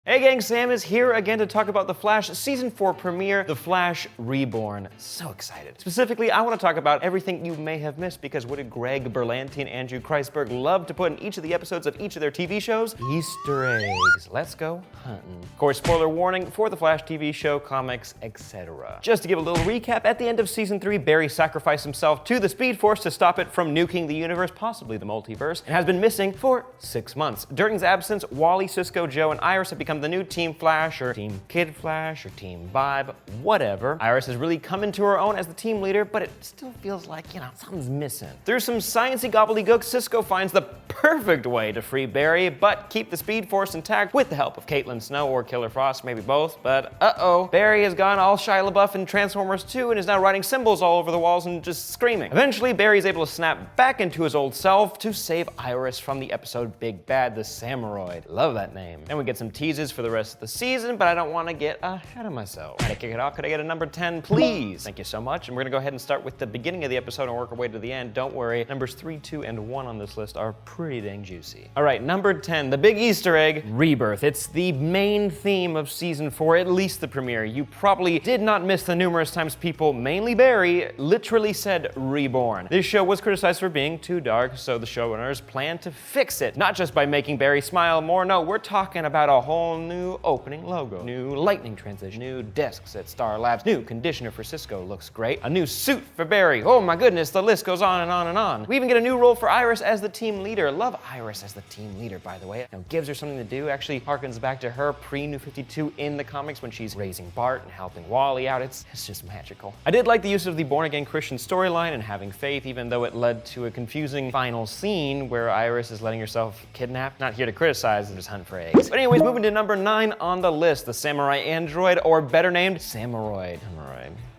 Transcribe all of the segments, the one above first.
Hey gang, Sam is here again to talk about The Flash Season 4 premiere, The Flash Reborn. So excited. Specifically, I want to talk about everything you may have missed, because what did Greg Berlanti and Andrew Kreisberg love to put in each of the episodes of each of their TV shows? Easter eggs. Let's go hunting. Of course, spoiler warning for The Flash TV show, comics, etc. Just to give a little recap, at the end of Season 3, Barry sacrificed himself to the Speed Force to stop it from nuking the universe, possibly the multiverse, and has been missing for 6 months. During his absence, Wally, Cisco, Joe, and Iris have become the new Team Flash, or Team Kid Flash, or Team Vibe, whatever. Iris has really come into her own as the team leader, but it still feels like, something's missing. Through some sciencey gobbledygook, Cisco finds the perfect way to free Barry, but keep the Speed Force intact with the help of Caitlin Snow or Killer Frost, maybe both, but uh-oh. Barry has gone all Shia LaBeouf in Transformers 2 and is now writing symbols all over the walls and just screaming. Eventually, Barry is able to snap back into his old self to save Iris from the episode Big Bad, the Samuroid. Love that name. And we get some teases for the rest of the season, but I don't want to get ahead of myself. To kick it off, could I get a number 10, please? Thank you so much. And we're gonna go ahead and start with the beginning of the episode and work our way to the end. Don't worry, numbers 3, 2, and 1 on this list are pretty dang juicy. All right, number 10, the big Easter egg, Rebirth. It's the main theme of season 4, at least the premiere. You probably did not miss the numerous times people, mainly Barry, literally said reborn. This show was criticized for being too dark, so the showrunners plan to fix it. Not just by making Barry smile more, no, we're talking about a whole new opening logo, new lightning transition, new desks at Star Labs, new conditioner for Cisco, looks great, a new suit for Barry, oh my goodness, the list goes on and on and on. We even get a new role for Iris as the team leader. Love Iris as the team leader, by the way. Gives her something to do, actually harkens back to her pre-New 52 in the comics when she's raising Bart and helping Wally out. It's just magical. I did like the use of the born-again Christian storyline and having faith, even though it led to a confusing final scene where Iris is letting herself kidnap. Not here to criticize, just hunt for eggs. But anyways, moving to number 9 on the list, the Samurai Android, or better named, Samuroid.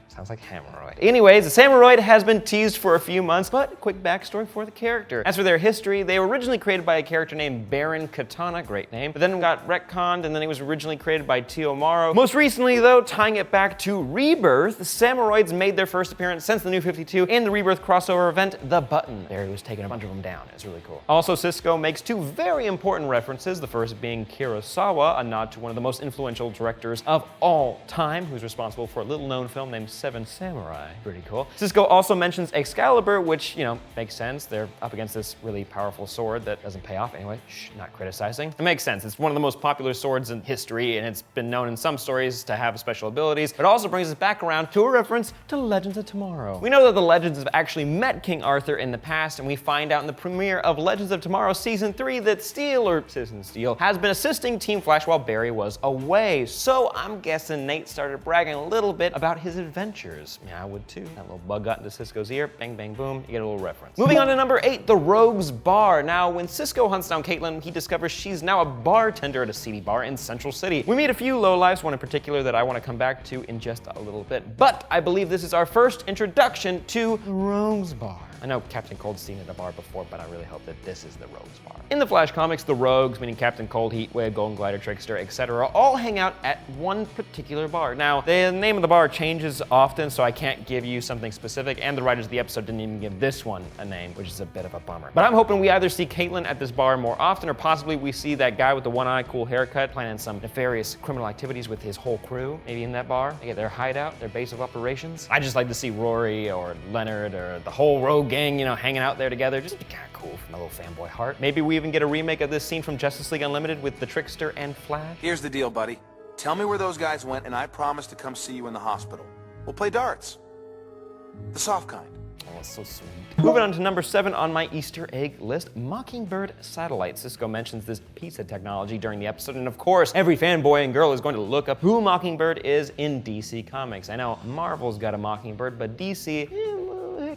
Sounds like hemorrhoid. Anyways, the Samuroid has been teased for a few months, but quick backstory for the character. As for their history, they were originally created by a character named Baron Katana, great name, but then got retconned, and then he was originally created by Tio Maro. Most recently, though, tying it back to Rebirth, the Samuroids made their first appearance since the New 52 in the Rebirth crossover event, The Button. Barry was taking a bunch of them down. It's really cool. Also, Cisco makes 2 very important references, the first being Kurosawa, a nod to one of the most influential directors of all time, who's responsible for a little-known film named Seven Samurai. Pretty cool. Cisco also mentions Excalibur, which, makes sense. They're up against this really powerful sword that doesn't pay off anyway. Shh, not criticizing. It makes sense. It's one of the most popular swords in history, and it's been known in some stories to have special abilities. It also brings us back around to a reference to Legends of Tomorrow. We know that the Legends have actually met King Arthur in the past, and we find out in the premiere of Legends of Tomorrow Season 3 that Steel, or Citizen Steel, has been assisting Team Flash while Barry was away. So I'm guessing Nate started bragging a little bit about his adventures. Yeah, I would too. That little bug got into Cisco's ear, bang, bang, boom, you get a little reference. Moving on to number 8, the Rogue's Bar. Now, when Cisco hunts down Caitlin, he discovers she's now a bartender at a seedy bar in Central City. We meet a few lowlifes, one in particular that I want to come back to in just a little bit, but I believe this is our first introduction to the Rogue's Bar. I know Captain Cold's seen it at a bar before, but I really hope that this is the Rogue's Bar. In the Flash comics, the Rogues, meaning Captain Cold, Heatwave, Golden Glider, Trickster, etc., all hang out at one particular bar. Now, the name of the bar changes often, so I can't give you something specific, and the writers of the episode didn't even give this one a name, which is a bit of a bummer. But I'm hoping we either see Caitlin at this bar more often, or possibly we see that guy with the one eye, cool haircut, planning some nefarious criminal activities with his whole crew, maybe in that bar. They get their hideout, their base of operations. I just like to see Rory or Leonard or the whole Rogue gang, hanging out there together. Just be kind of cool from my little fanboy heart. Maybe we even get a remake of this scene from Justice League Unlimited with the Trickster and Flash. Here's the deal, buddy. Tell me where those guys went, and I promise to come see you in the hospital. We'll play darts. The soft kind. Oh, that's so sweet. Moving on to number 7 on my Easter egg list, Mockingbird satellite. Cisco mentions this piece of technology during the episode, and of course, every fanboy and girl is going to look up who Mockingbird is in DC Comics. I know Marvel's got a Mockingbird, but DC,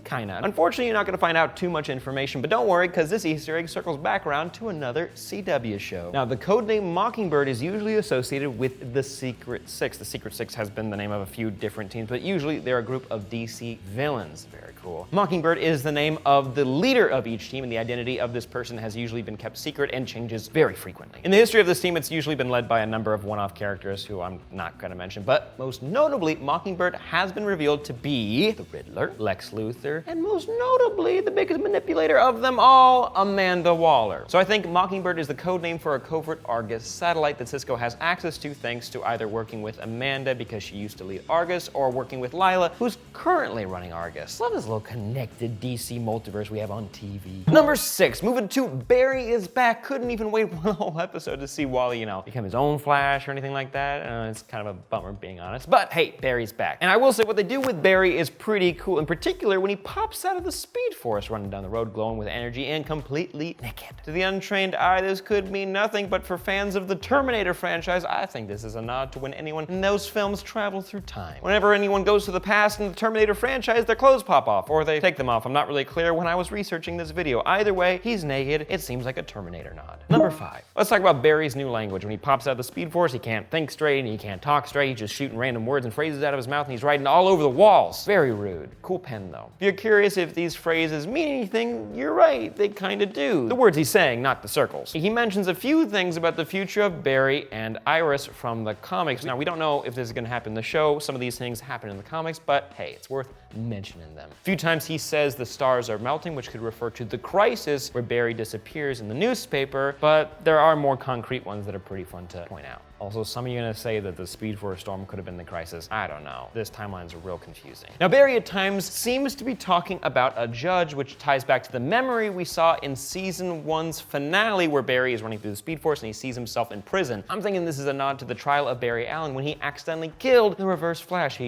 kinda. Unfortunately, you're not gonna find out too much information, but don't worry, because this Easter egg circles back around to another CW show. Now, the codename Mockingbird is usually associated with the Secret Six. The Secret Six has been the name of a few different teams, but usually they're a group of DC villains. Very cool. Mockingbird is the name of the leader of each team, and the identity of this person has usually been kept secret and changes very frequently. In the history of this team, it's usually been led by a number of one-off characters who I'm not gonna mention, but most notably, Mockingbird has been revealed to be the Riddler, Lex Luthor, manipulator, and most notably, the biggest manipulator of them all, Amanda Waller. So I think Mockingbird is the code name for a covert Argus satellite that Cisco has access to thanks to either working with Amanda because she used to lead Argus, or working with Lila, who's currently running Argus. Love this little connected DC multiverse we have on TV. Number 6, moving to Barry is back. Couldn't even wait one whole episode to see Wally, become his own Flash or anything like that. It's kind of a bummer, being honest. But hey, Barry's back. And I will say what they do with Barry is pretty cool, in particular when he pops out of the Speed Force running down the road glowing with energy and completely naked. To the untrained eye, this could mean nothing, but for fans of the Terminator franchise, I think this is a nod to when anyone in those films travel through time. Whenever anyone goes to the past in the Terminator franchise, their clothes pop off, or they take them off. I'm not really clear when I was researching this video. Either way, he's naked. It seems like a Terminator nod. Number 5. Let's talk about Barry's new language. When he pops out of the Speed Force, he can't think straight and he can't talk straight. He's just shooting random words and phrases out of his mouth, and he's writing all over the walls. Very rude. Cool pen though. If you're curious if these phrases mean anything, you're right, they kind of do. The words he's saying, not the circles. He mentions a few things about the future of Barry and Iris from the comics. Now, we don't know if this is going to happen in the show. Some of these things happen in the comics, but hey, it's worth mentioning them. A few times he says the stars are melting, which could refer to the crisis where Barry disappears in the newspaper, but there are more concrete ones that are pretty fun to point out. Also, some of you are gonna say that the Speed Force storm could have been the crisis. I don't know. This timeline's real confusing. Now, Barry at times seems to be talking about a judge, which ties back to the memory we saw in season 1's finale, where Barry is running through the Speed Force and he sees himself in prison. I'm thinking this is a nod to the trial of Barry Allen when he accidentally killed the Reverse Flash.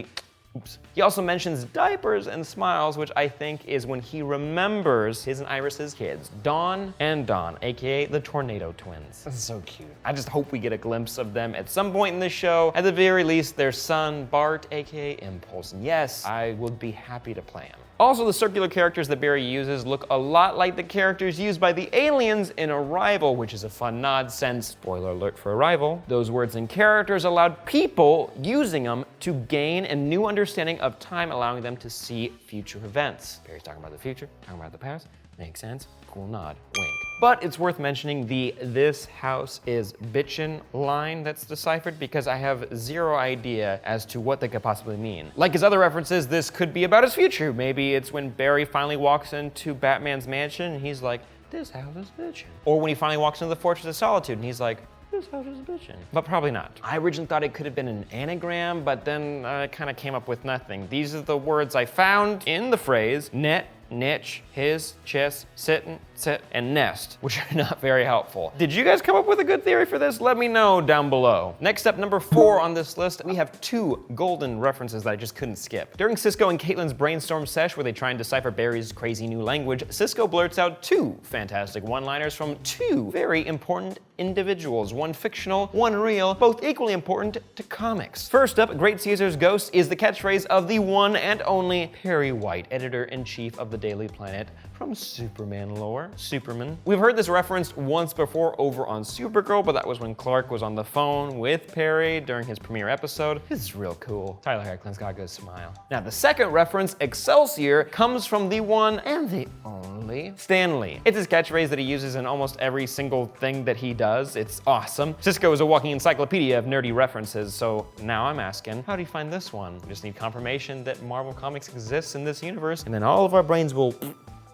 Oops. He also mentions diapers and smiles, which I think is when he remembers his and Iris's kids, Dawn and Dawn, aka the Tornado Twins. This is so cute. I just hope we get a glimpse of them at some point in this show. At the very least, their son, Bart, aka Impulse. And yes, I would be happy to play him. Also, the circular characters that Barry uses look a lot like the characters used by the aliens in Arrival, which is a fun nod since, spoiler alert for Arrival, those words and characters allowed people using them to gain a new understanding of time, allowing them to see future events. Barry's talking about the future, talking about the past. Makes sense. Cool nod. Wink. But it's worth mentioning the "this house is bitchin" line that's deciphered, because I have zero idea as to what they could possibly mean. Like his other references, this could be about his future. Maybe it's when Barry finally walks into Batman's mansion and he's like, "This house is bitchin'." Or when he finally walks into the Fortress of Solitude and he's like, "This house is bitchin'." But probably not. I originally thought it could have been an anagram, but then I kind of came up with nothing. These are the words I found in the phrase net, niche, his, chest, sittin', sit, and nest, which are not very helpful. Did you guys come up with a good theory for this? Let me know down below. Next up, number 4 on this list, we have 2 golden references that I just couldn't skip. During Cisco and Caitlin's brainstorm sesh, where they try and decipher Barry's crazy new language, Cisco blurts out 2 fantastic one-liners from 2 very important individuals, one fictional, one real, both equally important to comics. First up, Great Caesar's ghost is the catchphrase of the one and only Perry White, editor-in-chief of the Daily Planet, from Superman lore. Superman. We've heard this referenced once before over on Supergirl, but that was when Clark was on the phone with Perry during his premiere episode. This is real cool. Tyler Hoechlin's got a good smile. Now, the second reference, Excelsior, comes from the one and the only Stan Lee. It's his catchphrase that he uses in almost every single thing that he does. It's awesome. Cisco is a walking encyclopedia of nerdy references, so now I'm asking, how do you find this one? We just need confirmation that Marvel Comics exists in this universe, and then all of our brains will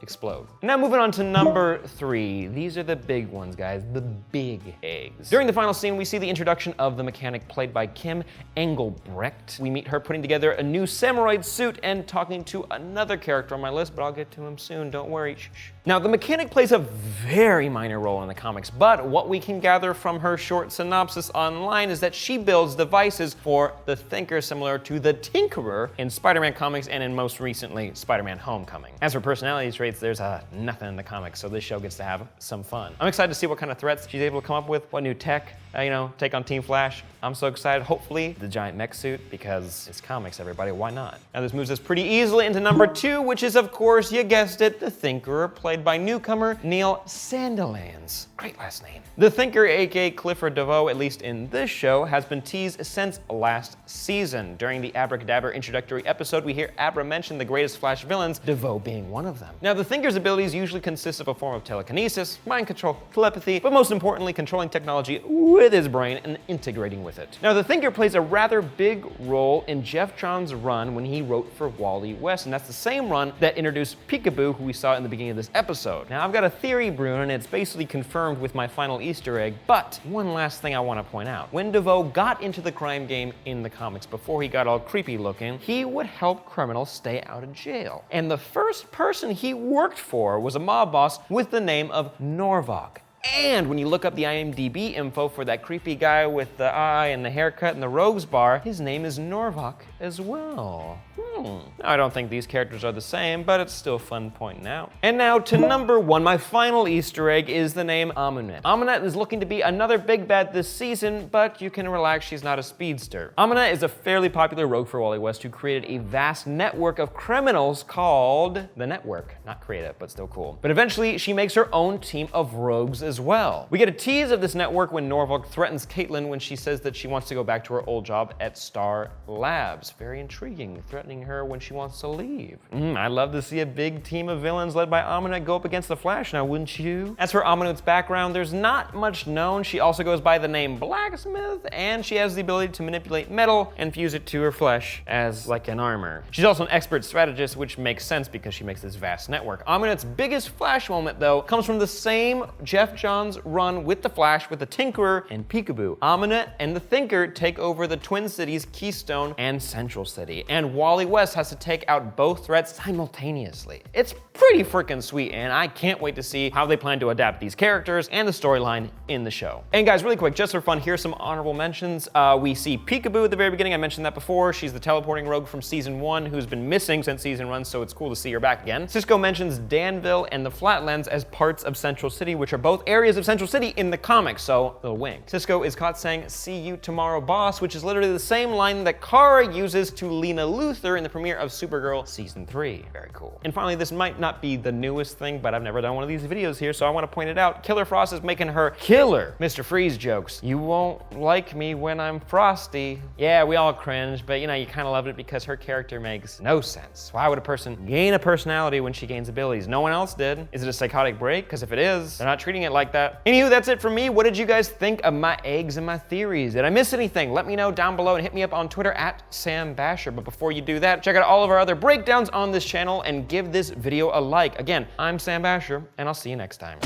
explode. Now moving on to number 3. These are the big ones, guys, the big eggs. During the final scene, we see the introduction of the mechanic played by Kim Engelbrecht. We meet her putting together a new Samuroid suit and talking to another character on my list, but I'll get to him soon, don't worry. Shh. Now, the mechanic plays a very minor role in the comics, but what we can gather from her short synopsis online is that she builds devices for the Thinker, similar to the Tinkerer in Spider-Man comics and in most recently Spider-Man Homecoming. As for personality traits, there's nothing in the comics, so this show gets to have some fun. I'm excited to see what kind of threats she's able to come up with, what new tech, take on Team Flash. I'm so excited. Hopefully the giant mech suit, because it's comics, everybody, why not? Now this moves us pretty easily into number 2, which is, of course, you guessed it, the Thinkerer, played played by newcomer Neil Sandilands. Great last name. The Thinker, aka Clifford DeVoe, at least in this show, has been teased since last season. During the Abracadabra introductory episode, we hear Abra mention the greatest Flash villains, DeVoe being one of them. Now, the Thinker's abilities usually consist of a form of telekinesis, mind control, telepathy, but most importantly, controlling technology with his brain and integrating with it. Now, the Thinker plays a rather big role in Jeff Johns' run when he wrote for Wally West, and that's the same run that introduced Peekaboo, who we saw in the beginning of this episode. Now, I've got a theory brewing, and it's basically confirmed with my final Easter egg, but one last thing I want to point out. When DeVoe got into the crime game in the comics, before he got all creepy looking, he would help criminals stay out of jail. And the first person he worked for was a mob boss with the name of Norvok. And when you look up the IMDb info for that creepy guy with the eye and the haircut and the rogues bar, his name is Norvok as well. I don't think these characters are the same, but it's still fun pointing out. And now to number one, my final Easter egg is the name Amunet. Amunet is looking to be another big bad this season, but you can relax, she's not a speedster. Amunet is a fairly popular rogue for Wally West who created a vast network of criminals called the Network. Not creative, but still cool. But eventually, she makes her own team of rogues as well. We get a tease of this network when Norvok threatens Caitlin when she says that she wants to go back to her old job at Star Labs. Very intriguing, threatening her when she wants to leave. I'd love to see a big team of villains led by Amunet go up against the Flash now, wouldn't you? As for Amunet's background, there's not much known. She also goes by the name Blacksmith, and she has the ability to manipulate metal and fuse it to her flesh as like an armor. She's also an expert strategist, which makes sense because she makes this vast network. Amunet's biggest Flash moment, though, comes from the same Jeff Johns run with the Flash with the Tinkerer and Peekaboo. Amunet and the Thinker take over the Twin Cities, Keystone, and Central City, and Wally West has to take out both threats simultaneously. It's pretty freaking sweet, and I can't wait to see how they plan to adapt these characters and the storyline in the show. And guys, really quick, just for fun, here's some honorable mentions. We see Peekaboo at the very beginning. I mentioned that before. She's the teleporting rogue from season 1 who's been missing since season 1, so it's cool to see her back again. Cisco mentions Danville and the Flatlands as parts of Central City, which are both areas of Central City in the comics, so little wink. Cisco is caught saying, "See you tomorrow, boss," which is literally the same line that Kara uses to Lena Luthor in the premiere of Supergirl season 3. Very cool. And finally, this might not be the newest thing, but I've never done one of these videos here, so I want to point it out. Killer Frost is making her killer Mr. Freeze jokes. "You won't like me when I'm frosty." Yeah, we all cringe, but you know, you kind of love it because her character makes no sense. Why would a person gain a personality when she gains abilities? No one else did. Is it a psychotic break? Because if it is, they're not treating it like that. Anywho, that's it from me. What did you guys think of my eggs and my theories? Did I miss anything? Let me know down below and hit me up on Twitter at Sam Bashor. But before you do that, check out all of our other breakdowns on this channel and give this video a like. Again, I'm Sam Bashor, and I'll see you next time.